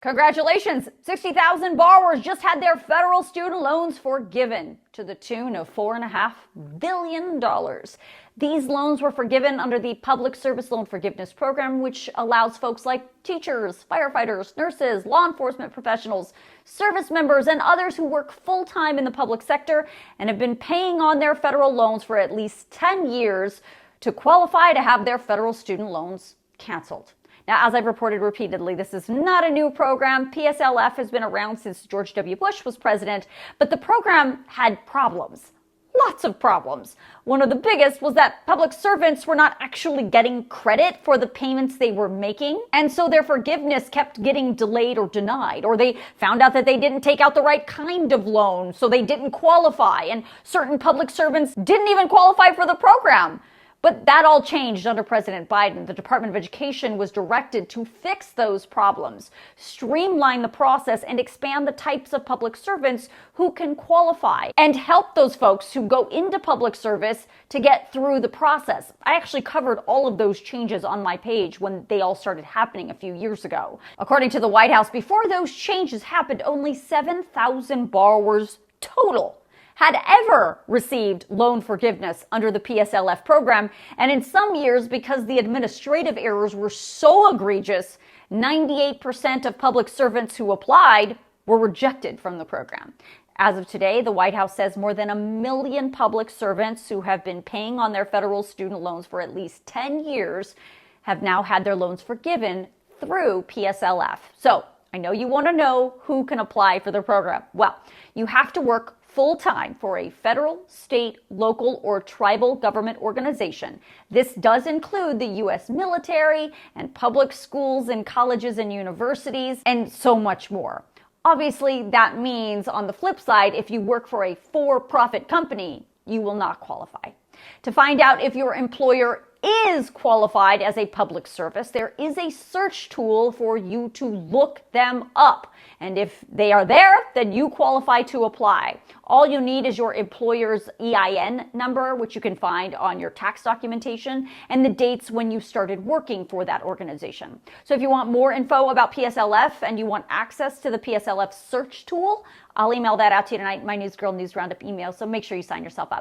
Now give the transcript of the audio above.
Congratulations! 60,000 borrowers just had their federal student loans forgiven to the tune of $4.5 billion. These loans were forgiven under the Public Service Loan Forgiveness Program, which allows folks like teachers, firefighters, nurses, law enforcement professionals, service members, and others who work full-time in the public sector and have been paying on their federal loans for at least 10 years to qualify to have their federal student loans canceled. Now, as I've reported repeatedly, this is not a new program. PSLF has been around since George W. Bush was president, but the program had problems. Lots of problems. One of the biggest was that public servants were not actually getting credit for the payments they were making, and so their forgiveness kept getting delayed or denied, or they found out that they didn't take out the right kind of loan, so they didn't qualify, and certain public servants didn't even qualify for the program. But that all changed under President Biden. The Department of Education was directed to fix those problems, streamline the process, and expand the types of public servants who can qualify, and help those folks who go into public service to get through the process. I actually covered all of those changes on my page when they all started happening a few years ago. According to the White House, before those changes happened, only 7,000 borrowers total had ever received loan forgiveness under the PSLF program. And in some years, because the administrative errors were so egregious, 98% of public servants who applied were rejected from the program. As of today, the White House says more than 1 million public servants who have been paying on their federal student loans for at least 10 years have now had their loans forgiven through PSLF. So I know you want to know who can apply for the program. Well, you have to work full-time for a federal, state, local, or tribal government organization. This does include the U.S. military and public schools and colleges and universities and so much more. Obviously, that means on the flip side, if you work for a for-profit company, you will not qualify. To find out if your employer is qualified as a public service, there is a search tool for you to look them up. And if they are there, then you qualify to apply. All you need is your employer's EIN number, which you can find on your tax documentation, and the dates when you started working for that organization. So if you want more info about PSLF and you want access to the PSLF search tool, I'll email that out to you tonight in my News Girl News Roundup email, so make sure you sign yourself up.